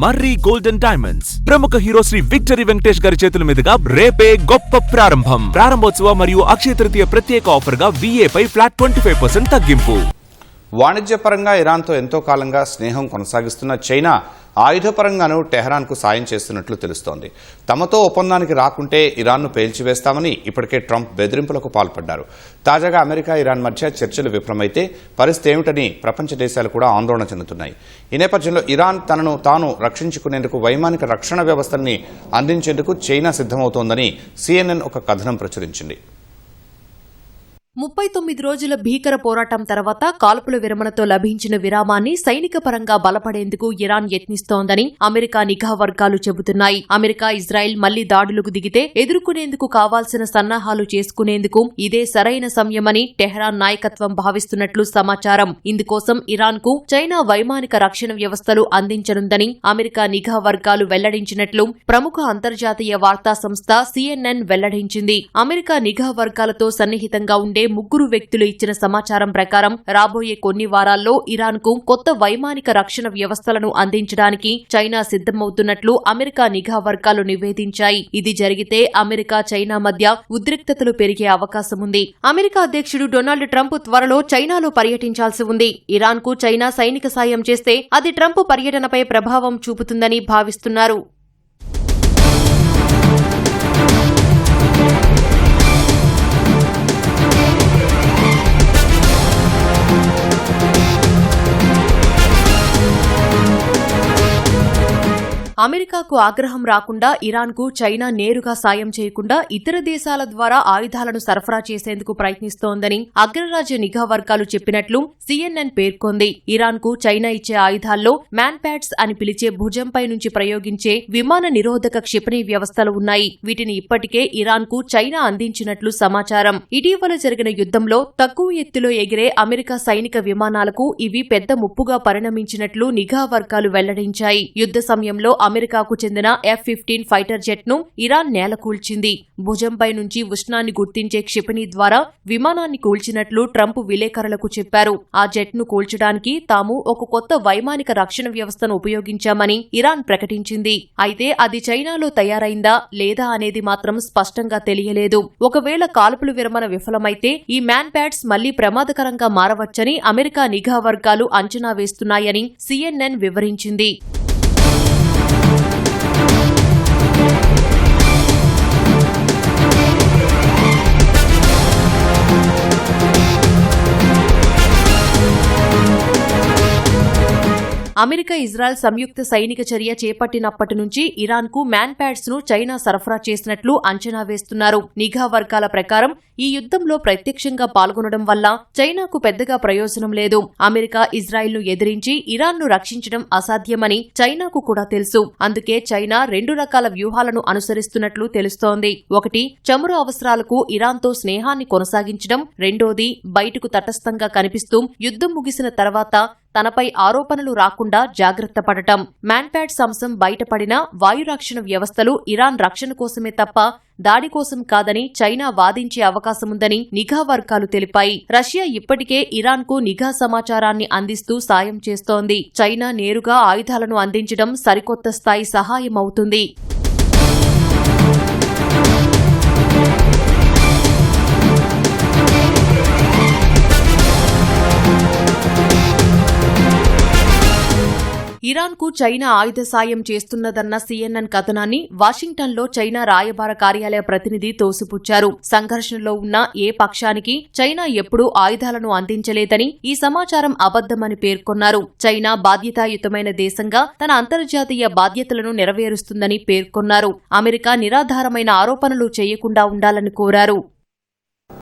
మర్రి golden diamonds ప్రముఖ hero Shri victory Venkatesh గారి చేతుల మీదుగా రేపే గొప్ప ప్రారంభం. ప్రారంభోత్సవ మరియు అక్షయ తృతీయ ప్రత్యేక ఆఫర్ గా VA పై ఫ్లాట్ 25% తగ్గింపు. వాణిజ్యపరంగా ఇరాన్తో ఎంతో కాలంగా స్నేహం కొనసాగిస్తున్న చైనా ఆయుధపరంగానూ టెహరాన్కు సాయం చేస్తున్నట్లు తెలుస్తోంది. తమతో ఒప్పందానికి రాకుంటే ఇరాన్ను పేల్చివేస్తామని ఇప్పటికే ట్రంప్ బెదిరింపులకు పాల్పడ్డారు. తాజాగా అమెరికా ఇరాన్ మధ్య చర్చలు విఫలమైతే పరిస్థితి ఏమిటని ప్రపంచ దేశాలు కూడా ఆందోళన చెందుతున్నాయి. ఈ నేపథ్యంలో ఇరాన్ తనను తాను రక్షించుకునేందుకు వైమానిక రక్షణ వ్యవస్థల్ని అందించేందుకు చైనా సిద్దమవుతోందని CNN ఒక కథనం ప్రచురించింది. 39 రోజుల భీకర పోరాటం తర్వాత కాల్పుల విరమణతో లభించిన విరామాన్ని సైనిక పరంగా బలపడేందుకు ఇరాన్ యత్నిస్తోందని అమెరికా నిఘా వర్గాలు చెబుతున్నాయి. అమెరికా ఇజ్రాయెల్ మళ్లీ దాడులకు దిగితే ఎదుర్కొనేందుకు కావాల్సిన సన్నాహాలు చేసుకునేందుకు ఇదే సరైన సమయమని టెహ్రాన్ నాయకత్వం భావిస్తున్నట్లు సమాచారం. ఇందుకోసం ఇరాన్ కు చైనా వైమానిక రక్షణ వ్యవస్థలు అందించనుందని అమెరికా నిఘా వర్గాలు వెల్లడించినట్లు ప్రముఖ అంతర్జాతీయ వార్తా సంస్థ CNN వెల్లడించింది. అమెరికా నిఘా వర్గాలతో సన్నిహితంగా ఉండే 3 వ్యక్తులు ఇచ్చిన సమాచారం ప్రకారం రాబోయే కొన్ని వారాల్లో ఇరాన్ కు కొత్త వైమానిక రక్షణ వ్యవస్థలను అందించడానికి చైనా సిద్దమవుతున్నట్లు అమెరికా నిఘా వర్గాలు నివేదించాయి. ఇది జరిగితే అమెరికా చైనా మధ్య ఉద్రిక్తతలు పెరిగే అవకాశముంది. అమెరికా అధ్యక్షుడు డొనాల్డ్ ట్రంప్ త్వరలో చైనాలో పర్యటించాల్సి ఉంది. ఇరాన్ కు చైనా సైనిక సాయం చేస్తే అది ట్రంప్ పర్యటనపై ప్రభావం చూపుతుందని భావిస్తున్నారు. అమెరికాకు ఆగ్రహం రాకుండా ఇరాన్కు చైనా నేరుగా సాయం చేయకుండా ఇతర దేశాల ద్వారా ఆయుధాలను సరఫరా చేసేందుకు ప్రయత్నిస్తోందని అగ్రరాజ్య నిఘా వర్గాలు చెప్పినట్లు CNN పేర్కొంది. ఇరాన్కు చైనా ఇచ్చే ఆయుధాల్లో మ్యాన్ ప్యాడ్స్ అని పిలిచే భుజంపై నుంచి ప్రయోగించే విమాన నిరోధక క్షిపణి వ్యవస్థలు ఉన్నాయి. వీటిని ఇప్పటికే ఇరాన్కు చైనా అందించినట్లు సమాచారం. ఇటీవల జరిగిన యుద్ధంలో తక్కువ ఎత్తులో ఎగిరే అమెరికా సైనిక విమానాలకు ఇవి పెద్ద ముప్పుగా పరిణమించినట్లు నిఘా వర్గాలు వెల్లడించాయి. యుద్ధ సమయంలో అమెరికాకు చెందిన F-15 ఫైటర్ జెట్ ను ఇరాన్ నేలకూల్చింది. భుజంపై నుంచి ఉష్ణాన్ని గుర్తించే క్షిపణి ద్వారా విమానాన్ని కూల్చినట్లు ట్రంప్ విలేకరులకు చెప్పారు. ఆ జెట్ ను కూల్చడానికి తాము ఒక కొత్త వైమానిక రక్షణ వ్యవస్థను ఉపయోగించామని ఇరాన్ ప్రకటించింది. అయితే అది చైనాలో తయారైందా లేదా అనేది మాత్రం స్పష్టంగా తెలియలేదు. ఒకవేళ కాల్పుల విరమణ విఫలమైతే ఈ మ్యాన్ ప్యాడ్స్ మళ్లీ ప్రమాదకరంగా మారవచ్చని అమెరికా నిఘా వర్గాలు అంచనా వేస్తున్నాయని CNN వివరించింది. అమెరికా ఇజ్రాయెల్ సంయుక్త సైనిక చర్య చేపట్టినప్పటి నుంచి ఇరాన్ కు మ్యాన్ ప్యాడ్స్ ను చైనా సరఫరా చేసినట్లు అంచనా వేస్తున్నారు. నిఘా వర్గాల ప్రకారం ఈ యుద్ధంలో ప్రత్యక్షంగా పాల్గొనడం వల్ల చైనాకు పెద్దగా ప్రయోజనం లేదు. అమెరికా ఇజ్రాయెల్ ను ఎదిరించి ఇరాన్ ను రక్షించడం అసాధ్యమని చైనాకు కూడా తెలుసు. అందుకే చైనా 2 రకాల వ్యూహాలను అనుసరిస్తున్నట్లు తెలుస్తోంది. ఒకటి, చమురు అవసరాలకు ఇరాన్తో స్నేహాన్ని కొనసాగించడం. రెండోది, బయటకు తటస్థంగా కనిపిస్తూ యుద్ధం ముగిసిన తర్వాత తనపై ఆరోపణలు రాకుండా జాగ్రత్త పడటం. మ్యాన్ప్యాడ్స్ అంశం బయటపడినా వాయురక్షణ వ్యవస్థలు ఇరాన్ రక్షణ కోసమే తప్ప దాడి కోసం కాదని చైనా వాదించే అవకాశముందని నిఘా వర్గాలు తెలిపాయి. రష్యా ఇప్పటికే ఇరాన్కు నిఘా సమాచారాన్ని అందిస్తూ సాయం చేస్తోంది. చైనా నేరుగా ఆయుధాలను అందించడం సరికొత్త స్థాయి సహాయమవుతుంది. ఇరాన్కు చైనా ఆయుధ సాయం చేస్తున్నదన్న CNN కథనాన్ని వాషింగ్టన్లో చైనా రాయబార కార్యాలయ ప్రతినిధి తోసిపుచ్చారు. సంఘర్షణలో ఉన్న ఏ పక్షానికి చైనా ఎప్పుడూ ఆయుధాలను అందించలేదని, ఈ సమాచారం అబద్దమని పేర్కొన్నారు. చైనా బాధ్యతాయుతమైన దేశంగా తన అంతర్జాతీయ బాధ్యతలను నెరవేరుస్తుందని పేర్కొన్నారు. అమెరికా నిరాధారమైన ఆరోపణలు చేయకుండా ఉండాలని కోరారు.